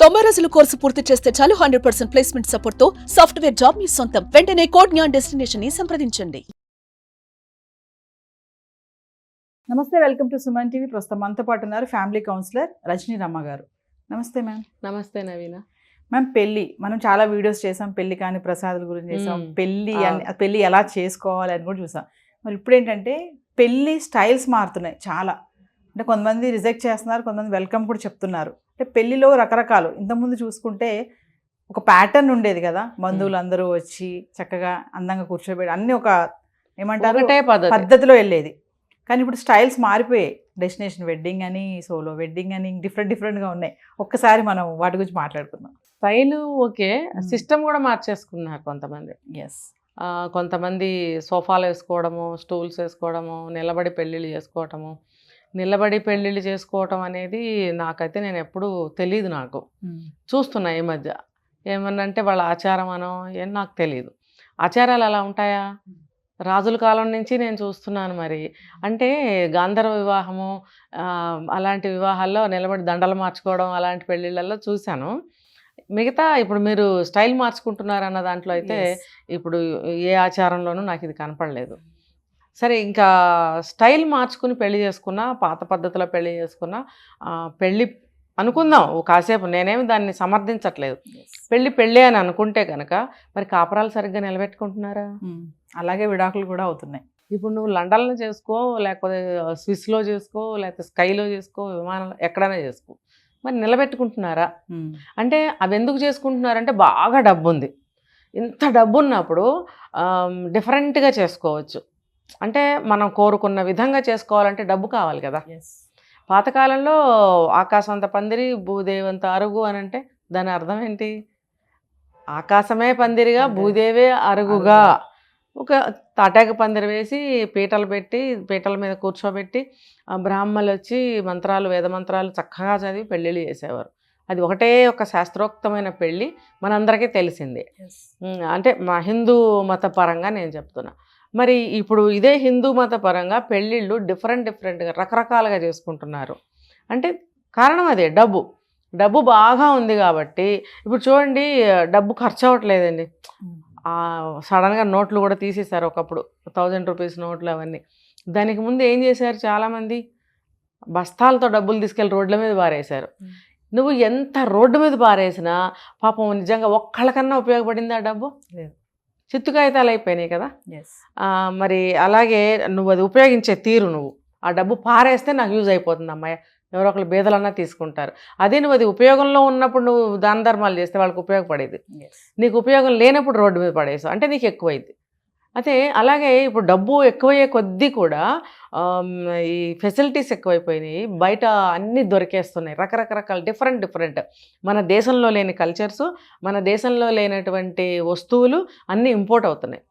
90 రోజుల కోర్సు పూర్తి చేస్తే చాలు 100% ప్లేస్మెంట్ సపోర్ట్ తో సాఫ్ట్వేర్ జాబ్ మీ సొంతం. వెంటనే కోడ్ జ్ఞాన్ డెస్టినేషన్ ని సంప్రదించండి. నమస్తే, వెల్కమ్ టు సుమన్ టీవీ. ప్రస్తుతం మనతో పాటు ఉన్నారు ఫ్యామిలీ కౌన్సిలర్ రజనీ రమ్మ గారు. నమస్తే మ్యామ్. నమస్తే నవీన. మ్యామ్, పెళ్ళి మనం చాలా వీడియోస్ చేసాం, పెళ్లి కానీ ప్రసాదాల గురించి చేసాం, పెళ్ళి ఎలా చేసుకోవాలి అని కూడా చూసాం. మరి ఇప్పుడు ఏంటంటే పెళ్ళి స్టైల్స్ మారుతున్నాయి చాలా. అంటే కొంతమంది రిజెక్ట్ చేస్తున్నారు, కొంతమంది వెల్కమ్ కూడా చెప్తున్నారు. అంటే పెళ్ళిలో రకరకాలు, ఇంతకుముందు చూసుకుంటే ఒక ప్యాటర్న్ ఉండేది కదా, బంధువులు అందరూ వచ్చి చక్కగా అందంగా కూర్చోబెట్టి అన్ని ఒక ఏమంటారు పద్ధతిలో వెళ్ళేది. కానీ ఇప్పుడు స్టైల్స్ మారిపోయాయి. డెస్టినేషన్ వెడ్డింగ్ అని, సోలో వెడ్డింగ్ అని, డిఫరెంట్గా ఉన్నాయి. ఒక్కసారి మనం వాటి గురించి మాట్లాడుకుందాం. స్టైల్ ఓకే, సిస్టమ్ కూడా మార్చేసుకున్నారు కొంతమంది. ఎస్, కొంతమంది సోఫాలు వేసుకోవడము, స్టూల్స్ వేసుకోవడము, నిలబడి పెళ్ళిళ్ళు చేసుకోవటము. నిలబడి పెళ్ళిళ్ళు చేసుకోవటం అనేది నాకైతే నేను ఎప్పుడు తెలియదు. నాకు చూస్తున్నా ఈ మధ్య ఏమన్నంటే వాళ్ళ ఆచారం అనో ఏం నాకు తెలియదు. ఆచారాలు అలా ఉంటాయా? రాజుల కాలం నుంచి నేను చూస్తున్నాను. మరి అంటే గాంధర్వ వివాహము అలాంటి వివాహాల్లో నిలబడి దండలు మార్చుకోవడం అలాంటి పెళ్ళిళ్ళల్లో చూశాను. మిగతా ఇప్పుడు మీరు స్టైల్ మార్చుకుంటున్నారు అన్న దాంట్లో అయితే ఇప్పుడు ఏ ఆచారంలోనూ నాకు ఇది కనపడలేదు. సరే, ఇంకా స్టైల్ మార్చుకుని పెళ్లి చేసుకున్నా, పాత పద్ధతిలో పెళ్లి చేసుకున్నా, పెళ్ళి అనుకుందాం కాసేపు, నేనేమి దాన్ని సమర్థించట్లేదు. పెళ్ళి అని అనుకుంటే కనుక మరి కాపురాలు సరిగ్గా నిలబెట్టుకుంటున్నారా? అలాగే విడాకులు కూడా అవుతున్నాయి. ఇప్పుడు నువ్వు లండన్లో చేసుకో, లేకపోతే స్విస్లో చేసుకో, లేకపోతే స్కైలో చేసుకో, విమానంలో ఎక్కడైనా చేసుకో, మరి నిలబెట్టుకుంటున్నారా? అంటే అవి ఎందుకు చేసుకుంటున్నారంటే బాగా డబ్బు ఉంది. ఇంత డబ్బు ఉన్నప్పుడు డిఫరెంట్గా చేసుకోవచ్చు. అంటే మనం కోరుకున్న విధంగా చేసుకోవాలంటే డబ్బు కావాలి కదా. పాతకాలంలో ఆకాశమంత పందిరి, భూదేవంత అరుగు అని అంటే దాని అర్థం ఏంటి? ఆకాశమే పందిరిగా, భూదేవే అరుగుగా. ఒక తాటాక పందిరి వేసి పీటలు పెట్టి, పీటల మీద కూర్చోబెట్టి బ్రాహ్మణులు వచ్చి మంత్రాలు, వేద మంత్రాలు చక్కగా చదివి పెళ్ళిళ్ళు చేసేవారు. అది ఒకటే ఒక శాస్త్రోక్తమైన పెళ్ళి, మనందరికీ తెలిసిందే. అంటే మా హిందూ మత పరంగా నేను చెప్తున్నా. మరి ఇప్పుడు ఇదే హిందూ మత పరంగా పెళ్ళిళ్ళు డిఫరెంట్గా రకరకాలుగా చేసుకుంటున్నారు. అంటే కారణం అదే డబ్బు బాగా ఉంది కాబట్టి. ఇప్పుడు చూడండి, డబ్బు ఖర్చు అవ్వట్లేదండి. సడన్గా నోట్లు కూడా తీసేశారు. ఒకప్పుడు 1000 రూపీస్ నోట్లు అవన్నీ. దానికి ముందు ఏం చేశారు చాలామంది? బస్తాలతో డబ్బులు తీసుకెళ్ళి రోడ్ల మీద పారేశారు. నువ్వు ఎంత రోడ్డు మీద పారేసినా పాపం నిజంగా ఒక్కళ్ళకన్నా ఉపయోగపడింది ఆ డబ్బు? చిత్తు కాగితాలు అయిపోయినాయి కదా. మరి అలాగే నువ్వు అది ఉపయోగించే తీరు, నువ్వు ఆ డబ్బు పారేస్తే నాకు యూజ్ అయిపోతుంది అమ్మాయి, ఎవరో ఒకళ్ళు బేదలన్నా తీసుకుంటారు. అదే నువ్వు అది ఉపయోగంలో ఉన్నప్పుడు నువ్వు దాన ధర్మాలు చేస్తే వాళ్ళకి ఉపయోగపడేది. నీకు ఉపయోగం లేనప్పుడు రోడ్డు మీద పడేసావు అంటే నీకు ఎక్కువైంది. అయితే అలాగే ఇప్పుడు డబ్బు ఎక్కువయ్యే కొద్దీ కూడా ఈ ఫెసిలిటీస్ ఎక్కువైపోయినాయి. బయట అన్నీ దొరికేస్తున్నాయి, రకరకాల డిఫరెంట్ మన దేశంలో లేని కల్చర్స్, మన దేశంలో లేనటువంటి వస్తువులు అన్నీ ఇంపోర్ట్ అవుతున్నాయి.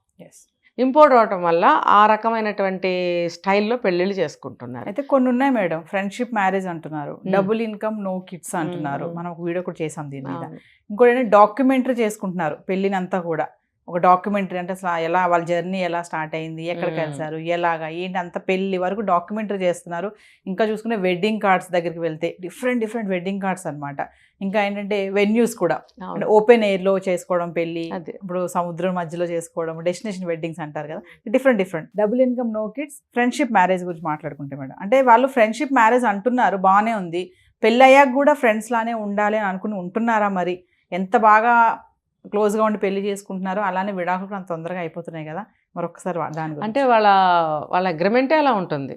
ఇంపోర్ట్ అవటం వల్ల ఆ రకమైనటువంటి స్టైల్లో పెళ్ళిళ్ళు చేసుకుంటున్నారు. అయితే కొన్ని ఉన్నాయి మేడం, ఫ్రెండ్షిప్ మ్యారేజ్ అంటున్నారు, డబుల్ ఇన్కమ్ నో కిడ్స్ అంటున్నారు. మనం ఒక వీడియో కూడా చేసాం దీని మీద. ఇంకోటి డాక్యుమెంటరీ చేసుకుంటున్నారు పెళ్ళినంతా కూడా. ఒక డాక్యుమెంటరీ అంటే అసలు ఎలా వాళ్ళ జర్నీ ఎలా స్టార్ట్ అయింది, ఎక్కడికి వెళ్తారు, ఎలాగా ఏంటి, అంత పెళ్లి వరకు డాక్యుమెంటరీ చేస్తున్నారు. ఇంకా చూసుకునే వెడ్డింగ్ కార్డ్స్ దగ్గరికి వెళ్తే డిఫరెంట్ వెడ్డింగ్ కార్డ్స్ అనమాట. ఇంకా ఏంటంటే వెన్యూస్ కూడా అంటే ఓపెన్ ఎయిర్లో చేసుకోవడం పెళ్ళి, ఇప్పుడు సముద్రం మధ్యలో చేసుకోవడం, డెస్టినేషన్ వెడ్డింగ్స్ అంటారు కదా. Different double income no kids, friendship marriage గురించి మాట్లాడుకుంటే మేడం, అంటే వాళ్ళు ఫ్రెండ్షిప్ మ్యారేజ్ అంటున్నారు, బాగానే ఉంది. పెళ్ళి అయ్యాక కూడా ఫ్రెండ్స్ లానే ఉండాలి అని అనుకుని ఉంటున్నారా? మరి ఎంత బాగా క్లోజ్గా ఉండి పెళ్లి చేసుకుంటున్నారు, అలానే విడాకులు కూడా అంత తొందరగా అయిపోతున్నాయి కదా. మరొకసారి దాని అంటే వాళ్ళ అగ్రిమెంటే అలా ఉంటుంది.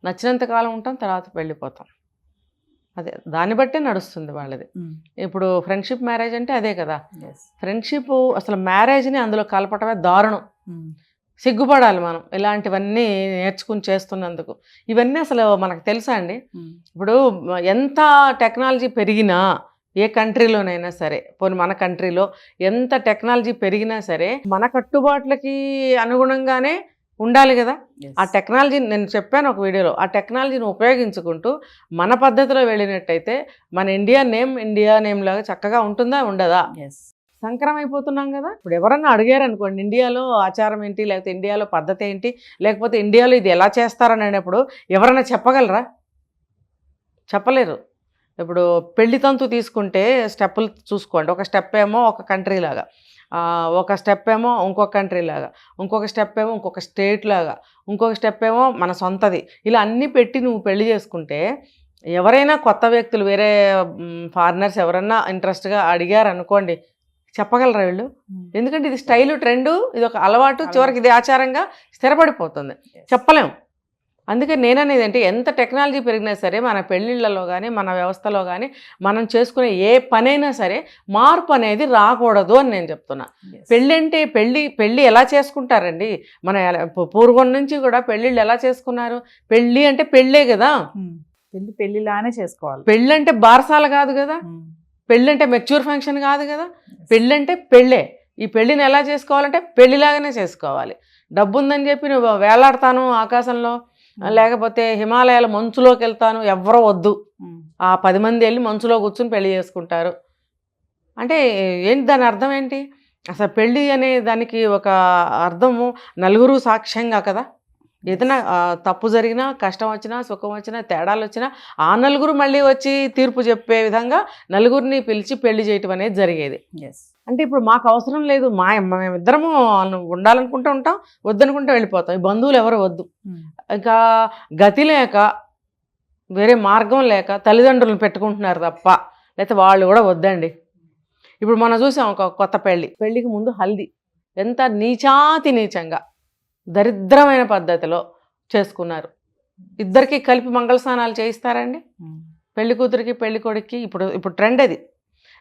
నచ్చినంత కాలం ఉంటాం, తర్వాత వెళ్ళిపోతాం. అదే దాన్ని బట్టే నడుస్తుంది వాళ్ళది. ఇప్పుడు ఫ్రెండ్షిప్ మ్యారేజ్ అంటే అదే కదా. ఫ్రెండ్షిప్ అసలు మ్యారేజ్ని అందులో కలపటమే దారుణం. సిగ్గుపడాలి మనం ఇలాంటివన్నీ నేర్చుకుని చేస్తున్నందుకు. ఇవన్నీ అసలు మనకు తెలుసా అండి? ఇప్పుడు ఎంత టెక్నాలజీ పెరిగినా, ఏ కంట్రీలోనైనా సరే, పోనీ మన కంట్రీలో ఎంత టెక్నాలజీ పెరిగినా సరే మన కట్టుబాట్లకి అనుగుణంగానే ఉండాలి కదా. ఆ టెక్నాలజీ నేను చెప్పాను ఒక వీడియోలో, ఆ టెక్నాలజీని ఉపయోగించుకుంటూ మన పద్ధతిలో వెళ్ళినట్టయితే మన ఇండియా నేమ్ లాగా చక్కగా ఉంటుందా, ఉండదా? సంక్రమం అయిపోతున్నాం కదా. ఇప్పుడు ఎవరన్నా అడిగారు అనుకోండి, ఇండియాలో ఆచారం ఏంటి, లేకపోతే ఇండియాలో పద్ధతి ఏంటి, లేకపోతే ఇండియాలో ఇది ఎలా చేస్తారని అనేప్పుడు ఎవరన్నా చెప్పగలరా? చెప్పలేరు. ఇప్పుడు పెళ్లి తంతు తీసుకుంటే స్టెప్పులు చూసుకోండి. ఒక స్టెప్ ఏమో ఒక కంట్రీ లాగా, ఒక స్టెప్ ఏమో ఇంకొక కంట్రీ లాగా, ఇంకొక స్టెప్ ఏమో ఇంకొక స్టేట్ లాగా, ఇంకొక స్టెప్ ఏమో మన సొంతది. ఇలా అన్నీ పెట్టి నువ్వు పెళ్లి చేసుకుంటే ఎవరైనా కొత్త వ్యక్తులు వేరే ఫారినర్స్ ఎవరన్నా ఇంట్రెస్ట్గా అడిగారు అనుకోండి, చెప్పగలరా వీళ్ళు? ఎందుకంటే ఇది స్టైలు, ట్రెండు, ఇది ఒక అలవాటు, చివరికి ఇది ఆచారంగా స్థిరపడిపోతుంది. చెప్పలేం. అందుకే నేననేది అంటే ఎంత టెక్నాలజీ పెరిగినా సరే మన పెళ్ళిళ్ళలో కానీ మన వ్యవస్థలో కానీ మనం చేసుకునే ఏ పనైనా సరే మార్పు అనేది రాకూడదు అని నేను చెప్తున్నా. పెళ్ళి అంటే పెళ్ళి ఎలా చేసుకుంటారండి? మన పూర్వం నుంచి కూడా పెళ్ళిళ్ళు ఎలా చేసుకున్నారు? పెళ్ళి అంటే పెళ్ళే కదా, పెళ్ళిలానే చేసుకోవాలి. పెళ్ళి అంటే బారసాల కాదు కదా, పెళ్ళి అంటే మెచ్యూర్ ఫంక్షన్ కాదు కదా, పెళ్ళి అంటే పెళ్ళే. ఈ పెళ్ళిని ఎలా చేసుకోవాలంటే పెళ్ళిలాగానే చేసుకోవాలి. డబ్బు ఉందని చెప్పి నువ్వు వేలాడతాను ఆకాశంలో, లేకపోతే హిమాలయాల మంచులోకి వెళ్తాను, ఎవ్వరూ వద్దు. ఆ 10 మంది వెళ్ళి మంచులో కూర్చుని పెళ్లి చేసుకుంటారు అంటే ఏంటి? దాని అర్థం ఏంటి? అసలు పెళ్ళి అనే దానికి ఒక అర్థము నలుగురు సాక్ష్యంగా కదా. ఏదైనా తప్పు జరిగినా, కష్టం వచ్చినా, సుఖం వచ్చినా, తేడాలు వచ్చినా ఆ నలుగురు మళ్ళీ వచ్చి తీర్పు చెప్పే విధంగా నలుగురిని పిలిచి పెళ్లి చేయటం అనేది జరిగేది. అంటే ఇప్పుడు మాకు అవసరం లేదు, మేమిద్దరము ఉండాలనుకుంటూ ఉంటాం, వద్దనుకుంటే వెళ్ళిపోతాం. ఈ బంధువులు ఎవరు వద్దు. ఇంకా గతి లేక, వేరే మార్గం లేక తల్లిదండ్రులను పెట్టుకుంటున్నారు తప్ప, లేకపోతే వాళ్ళు కూడా వద్దండి. ఇప్పుడు మనం చూసాం ఒక కొత్త పెళ్ళికి ముందు హల్దీ ఎంత నీచంగా దరిద్రమైన పద్ధతిలో చేసుకున్నారు. ఇద్దరికి కలిపి మంగళ స్నానాలు చేయిస్తారండి పెళ్లి కూతురికి పెళ్లి కొడుక్కి. ఇప్పుడు ట్రెండ్ అది.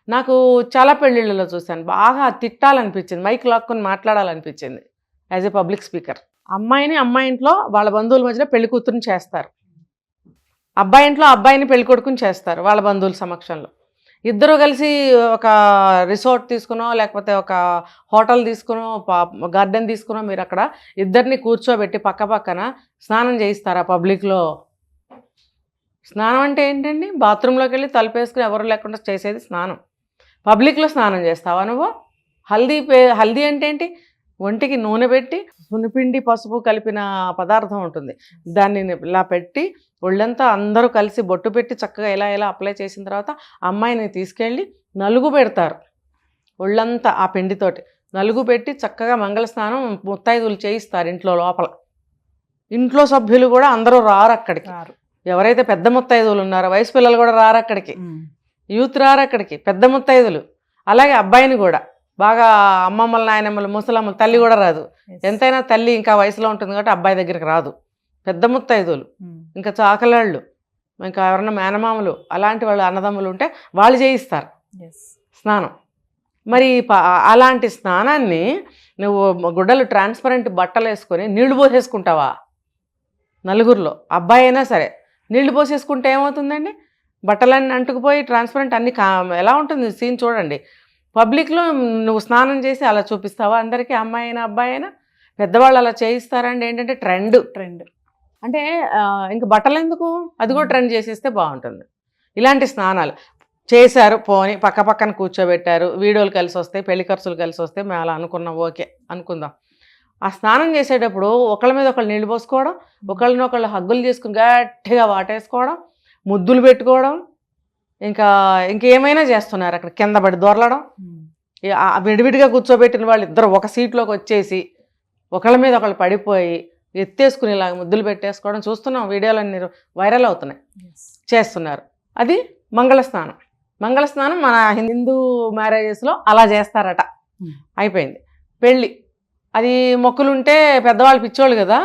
నాకు చాలా పెళ్ళిళ్ళలో చూశాను, బాగా తిట్టాలనిపించింది, మైక్ లాక్కుని మాట్లాడాలనిపించింది యాజ్ ఏ పబ్లిక్ స్పీకర్. అమ్మాయి ఇంట్లో వాళ్ళ బంధువుల మధ్యలో పెళ్లి కూతురుని చేస్తారు, అబ్బాయి ఇంట్లో అబ్బాయిని పెళ్లి కొడుకుని చేస్తారు వాళ్ళ బంధువుల సమక్షంలో. ఇద్దరు కలిసి ఒక రిసార్ట్ తీసుకునో, లేకపోతే ఒక హోటల్ తీసుకునో, గార్డెన్ తీసుకునో, మీరు అక్కడ ఇద్దరిని కూర్చోబెట్టి పక్క పక్కన స్నానం చేయిస్తారా పబ్లిక్లో? స్నానం అంటే ఏంటండి? బాత్రూంలోకి వెళ్ళి తలుపేసుకుని ఎవరు లేకుండా చేసేది స్నానం. పబ్లిక్లో స్నానం చేస్తావా నువ్వు? హల్దీ అంటే ఏంటి? ఒంటికి నూనె పెట్టి సునిపిండి పసుపు కలిపిన పదార్థం ఉంటుంది, దాన్ని ఇలా పెట్టి ఒళ్ళంతా అందరూ కలిసి బొట్టు పెట్టి చక్కగా ఇలా అప్లై చేసిన తర్వాత అమ్మాయిని తీసుకెళ్ళి నలుగు పెడతారు. ఒళ్ళంతా ఆ పిండితోటి నలుగు పెట్టి చక్కగా మంగళ స్నానం ముత్తైదులు చేయిస్తారు ఇంట్లో లోపల. ఇంట్లో సభ్యులు కూడా అందరూ రారు అక్కడికి. ఎవరైతే పెద్ద ముత్తైదువులు ఉన్నారో, వయసు పిల్లలు కూడా రారు అక్కడికి, యూత్ రారు అక్కడికి, పెద్ద ముత్తైదులు. అలాగే అబ్బాయిని కూడా బాగా అమ్మమ్మలు, నాయనమ్మలు, ముసలమ్మలు, తల్లి కూడా రాదు. ఎంతైనా తల్లి ఇంకా వయసులో ఉంటుంది కాబట్టి అబ్బాయి దగ్గరికి రాదు. పెద్ద ముత్తైదువులు, ఇంకా చాకలాళ్ళు, ఇంకా ఎవరన్నా మేనమామలు, అలాంటి వాళ్ళు అన్నదమ్ములు ఉంటే వాళ్ళు చేయిస్తారు స్నానం. మరి అలాంటి స్నానాన్ని నువ్వు గుడ్డలు ట్రాన్స్పరెంట్ బట్టలు వేసుకొని నీళ్లు పోసేసుకుంటావా? నలుగురిలో అబ్బాయి అయినా సరే నీళ్లు పోసేసుకుంటే ఏమవుతుందండి? బట్టలన్నీ అంటుకుపోయి ట్రాన్స్పరెంట్ అన్ని ఎలా ఉంటుంది సీన్ చూడండి. పబ్లిక్లో నువ్వు స్నానం చేసి అలా చూపిస్తావా అందరికీ? అమ్మాయి అయినా అబ్బాయి అయినా పెద్దవాళ్ళు అలా చేయిస్తారండి. ఏంటంటే ట్రెండ్ అంటే ఇంక బట్టలు ఎందుకు, అది కూడా ట్రెండ్ చేసేస్తే బాగుంటుంది. ఇలాంటి స్నానాలు చేశారు, పోని పక్క పక్కన కూర్చోబెట్టారు, వీడియోలు కలిసి వస్తాయి, పెళ్లి ఖర్చులు కలిసి వస్తాయి, మేము అలా అనుకున్నాం, ఓకే అనుకుందాం. ఆ స్నానం చేసేటప్పుడు ఒకళ్ళ మీద ఒకళ్ళు నీళ్ళు పోసుకోవడం, ఒకళ్ళనొకళ్ళు హగ్గులు చేసుకుని గట్టిగా వాటేసుకోవడం, ముద్దులు పెట్టుకోవడం, ఇంకేమైనా చేస్తున్నారు అక్కడ. కింద పడి దొరలడం, విడివిడిగా కూర్చోబెట్టిన వాళ్ళు ఇద్దరు ఒక సీట్లోకి వచ్చేసి ఒకళ్ళ మీద ఒకళ్ళు పడిపోయి ఎత్తేసుకుని ఇలా ముద్దులు పెట్టేసుకోవడం చూస్తున్నాం, వీడియోలన్నీ వైరల్ అవుతున్నాయి, చేస్తున్నారు. అది మంగళస్నానం. మంగళస్నానం మన హిందూ మ్యారేజెస్లో అలా చేస్తారట. అయిపోయింది పెళ్ళి. అది మొక్కులుంటే పెద్దవాళ్ళు పిచ్చోళ్ళు కదా,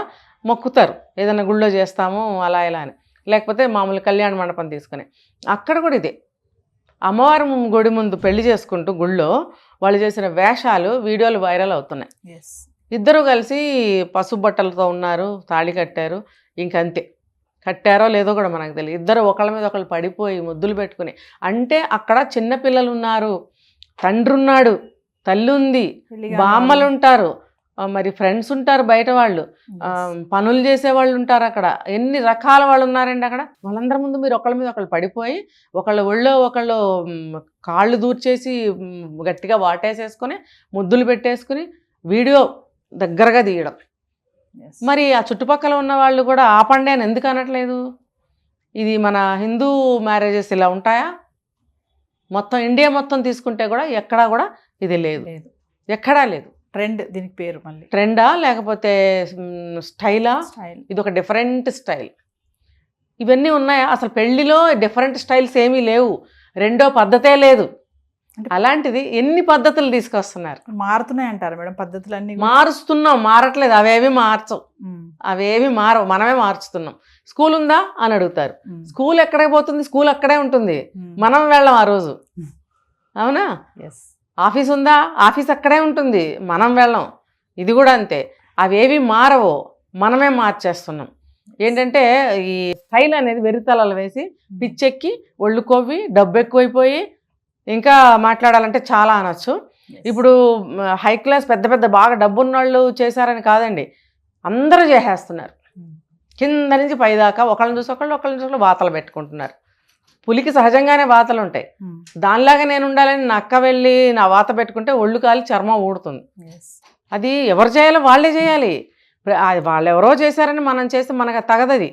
మొక్కుతారు ఏదైనా గుళ్ళో చేస్తాము అలా ఇలా అని, లేకపోతే మామూలు కళ్యాణ మండపం తీసుకుని. అక్కడ కూడా ఇదే, అమ్మవారి గుడి ముందు పెళ్లి చేసుకుంటూ గుళ్ళో వాళ్ళు చేసిన వేషాలు వీడియోలు వైరల్ అవుతున్నాయి. ఇద్దరు కలిసి పసుపు బట్టలతో ఉన్నారు, తాళి కట్టారు, ఇంకంతే. కట్టారో లేదో కూడా మనకు తెలియదు. ఇద్దరు ఒకళ్ళ మీద ఒకళ్ళు పడిపోయి ముద్దులు పెట్టుకుని. అంటే అక్కడ చిన్నపిల్లలు ఉన్నారు, తండ్రి ఉన్నాడు, తల్లి ఉంది, బామ్మలు ఉంటారు, మరి ఫ్రెండ్స్ ఉంటారు, బయట వాళ్ళు పనులు చేసే వాళ్ళు ఉంటారు. అక్కడ ఎన్ని రకాల వాళ్ళు ఉన్నారండి. అక్కడ వాళ్ళందరి ముందు మీరు ఒకళ్ళ మీద ఒకళ్ళు పడిపోయి ఒకళ్ళు ఒళ్ళో ఒకళ్ళు కాళ్ళు దూర్చేసి గట్టిగా వాటేసేసుకొని ముద్దులు పెట్టేసుకుని వీడియో దగ్గరగా తీయడం. మరి ఆ చుట్టుపక్కల ఉన్న వాళ్ళు కూడా ఆపండి అని ఎందుకు అనట్లేదు? ఇది మన హిందూ మ్యారేజెస్ ఇలా ఉంటాయా? మొత్తం ఇండియా మొత్తం తీసుకుంటే కూడా ఎక్కడా కూడా ఇది లేదు, ఎక్కడా లేదు. ట్రెండ్ దీనికి పేరు మళ్ళీ ట్రెండా లేకపోతే స్టైలా? స్టైల్. ఇది ఒక డిఫరెంట్ స్టైల్. ఇవన్నీ ఉన్నాయా? అసలు పెళ్లిలో డిఫరెంట్ స్టైల్స్ ఏమీ లేవు, రెండో పద్ధతే లేదు. అలాంటిది ఎన్ని పద్ధతులు తీసుకొస్తున్నారు. మారుతున్నాయి అంటారు మేడం పద్ధతులు అన్ని? మారుస్తున్నాం, మారట్లేదు. అవేవి మార్చవు, అవేవి మారవు, మనమే మార్చుతున్నాం. స్కూల్ ఉందా అని అడుగుతారు, స్కూల్ ఎక్కడే పోతుంది? స్కూల్ అక్కడే ఉంటుంది, మనం వెళ్ళాం ఆ రోజు. అవునా? ఆఫీస్ ఉందా? ఆఫీస్ అక్కడే ఉంటుంది, మనం వెళ్ళాం. ఇది కూడా అంతే, అవేవి మారవు, మనమే మార్చేస్తున్నాం. ఏంటంటే ఈ స్టైల్ అనేది వెర్రితలలు వేసి పిచ్చెక్కి ఒళ్ళు కొవ్వి డబ్బు ఎక్కువైపోయి ఇంకా మాట్లాడాలంటే చాలా అనొచ్చు. ఇప్పుడు హై క్లాస్ పెద్ద పెద్ద బాగా డబ్బున్న వాళ్ళు చేశారని కాదండి, అందరూ చేసేస్తున్నారు. కింద నుంచి పైదాకా ఒకళ్ళని చూసి ఒకళ్ళు వాతలు పెట్టుకుంటున్నారు. పులికి సహజంగానే వాతలు ఉంటాయి, దానిలాగా నేను ఉండాలని నా అక్క వెళ్ళి నా వాత పెట్టుకుంటే ఒళ్ళు కాలి చర్మం ఊడుతుంది. అది ఎవరు చేయాలో వాళ్ళే చేయాలి. వాళ్ళు ఎవరో చేశారని మనం చేస్తే మనకు తగదది.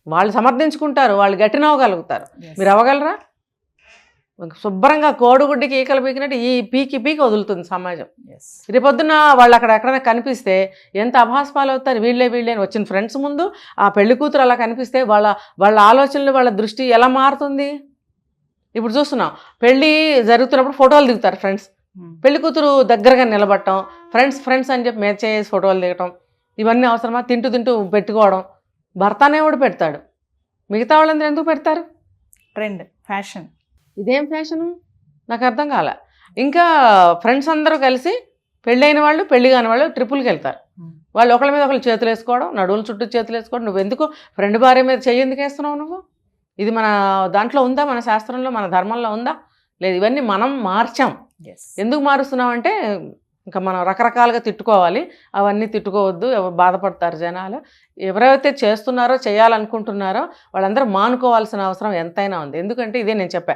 వాళ్ళు సమర్థించుకుంటారు, వాళ్ళు గట్టినవ్వగలుగుతారు, మీరు అవ్వగలరా? శుభ్రంగా కోడిగుడ్డికి ఈకలు పీకినట్టు ఈ పీకి వదులుతుంది సమాజం. రేపొద్దున వాళ్ళు ఎక్కడైనా కనిపిస్తే ఎంత అభాస్పాలు అవుతారు. వీళ్ళే అని వచ్చిన ఫ్రెండ్స్ ముందు ఆ పెళ్లి కూతురు అలా కనిపిస్తే వాళ్ళ ఆలోచనలు వాళ్ళ దృష్టి ఎలా మారుతుంది? ఇప్పుడు చూస్తున్నాం, పెళ్ళి జరుగుతున్నప్పుడు ఫోటోలు దిగుతారు ఫ్రెండ్స్, పెళ్లి కూతురు దగ్గరగా నిలబడటం, ఫ్రెండ్స్ అని చెప్పి మేచ్ చేసి ఫోటోలు దిగటం, ఇవన్నీ అవసరమా? తింటూ పెట్టుకోవడం. భర్తనేవాడు పెడతాడు, మిగతా వాళ్ళందరూ ఎందుకు పెడతారు? Trend, fashion. ఇదేం ఫ్యాషను నాకు అర్థం కాలే. ఇంకా ఫ్రెండ్స్ అందరూ కలిసి పెళ్ళైన వాళ్ళు పెళ్లి కాని వాళ్ళు ట్రిపుల్కి వెళ్తారు. వాళ్ళు ఒకళ్ళ మీద ఒకళ్ళు చేతులు వేసుకోవడం, నడువుల చుట్టూ చేతులు వేసుకోవడం. నువ్వెందుకు ఫ్రెండ్ భార్య మీద చెయ్యి ఎందుకు వేస్తున్నావు నువ్వు? ఇది మన దాంట్లో ఉందా? మన శాస్త్రంలో, మన ధర్మంలో ఉందా? లేదు. ఇవన్నీ మనం మార్చాం. ఎందుకు మారుస్తున్నాం అంటే ఇంకా మనం రకరకాలుగా తిట్టుకోవాలి, అవన్నీ తిట్టుకోవద్దు, బాధపడతారు జనాలు. ఎవరైతే చేస్తున్నారో చేయాలనుకుంటున్నారో వాళ్ళందరూ మానుకోవాల్సిన అవసరం ఎంతైనా ఉంది. ఎందుకంటే ఇదే నేను చెప్పా,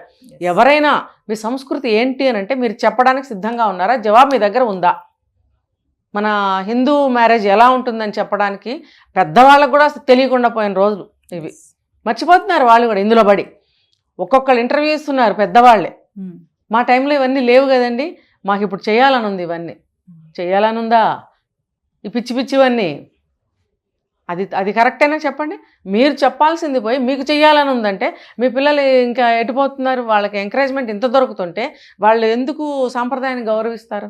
ఎవరైనా మీ సంస్కృతి ఏంటి అని అంటే మీరు చెప్పడానికి సిద్ధంగా ఉన్నారా? జవాబు మీ దగ్గర ఉందా? మన హిందూ మ్యారేజ్ ఎలా ఉంటుందని చెప్పడానికి పెద్దవాళ్ళకు కూడా తెలియకుండా పోయిన రోజులు ఇవి. మర్చిపోతున్నారు వాళ్ళు కూడా ఇందులో పడి. ఒక్కొక్కరు ఇంటర్వ్యూ ఇస్తున్నారు పెద్దవాళ్ళే. మా టైంలో ఇవన్నీ లేవు కదండి, మాకు ఇప్పుడు చేయాలని ఉంది, ఇవన్నీ చేయాలని ఉందా? ఈ పిచ్చివన్నీ అది కరెక్టేనా చెప్పండి? మీరు చెప్పాల్సింది పోయి మీకు చేయాలని ఉందంటే మీ పిల్లలు ఇంకా ఎటుపోతున్నారు? వాళ్ళకి ఎంకరేజ్మెంట్ ఇంత దొరుకుతుంటే వాళ్ళు ఎందుకు సాంప్రదాయాన్ని గౌరవిస్తారు?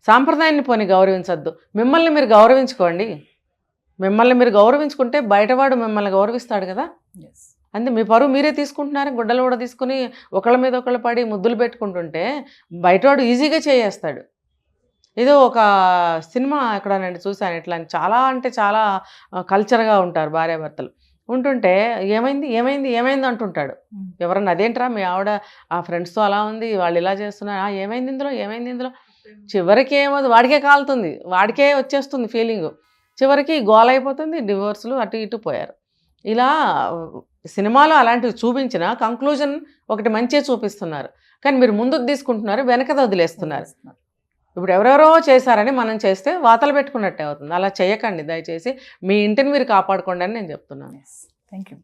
సాంప్రదాయాన్ని పోని గౌరవించద్దు, మిమ్మల్ని మీరు గౌరవించుకోండి. మిమ్మల్ని మీరు గౌరవించుకుంటే బయటవాడు మిమ్మల్ని గౌరవిస్తాడు కదా. అంటే మీ పరువు మీరే తీసుకుంటున్నారు. గుడ్డలు కూడా తీసుకుని ఒకళ్ళ మీద ఒకళ్ళు పడి ముద్దులు పెట్టుకుంటుంటే బయటవాడు ఈజీగా చేయేస్తాడు. ఏదో ఒక సినిమా ఎక్కడనండి చూశాను ఇట్లా, చాలా అంటే చాలా కల్చర్గా ఉంటారు భార్యాభర్తలు. ఉంటుంటే ఏమైంది అంటుంటాడు. ఎవరన్నా అదేంట్రా మీ ఆవిడ ఆ ఫ్రెండ్స్తో అలా ఉంది, వాళ్ళు ఇలా చేస్తున్నారు, ఏమైంది ఇందులో? చివరికి ఏమవుతుంది, వాడికే కాలుతుంది, వాడికే వచ్చేస్తుంది ఫీలింగు. చివరికి గోల అయిపోతుంది, డివోర్సులు అటు ఇటు పోయారు. ఇలా సినిమాలో అలాంటివి చూపించిన కంక్లూజన్ ఒకటి మంచిగా చూపిస్తున్నారు, కానీ మీరు ముందుకు తీసుకుంటున్నారు, వెనకది వదిలేస్తున్నారు. ఇప్పుడు ఎవరెవరో చేశారని మనం చేస్తే వాతలు పెట్టుకున్నట్టే అవుతుంది. అలా చేయకండి దయచేసి, మీ ఇంటిని మీరు కాపాడుకోండి అని నేను చెప్తున్నాను. Thank you.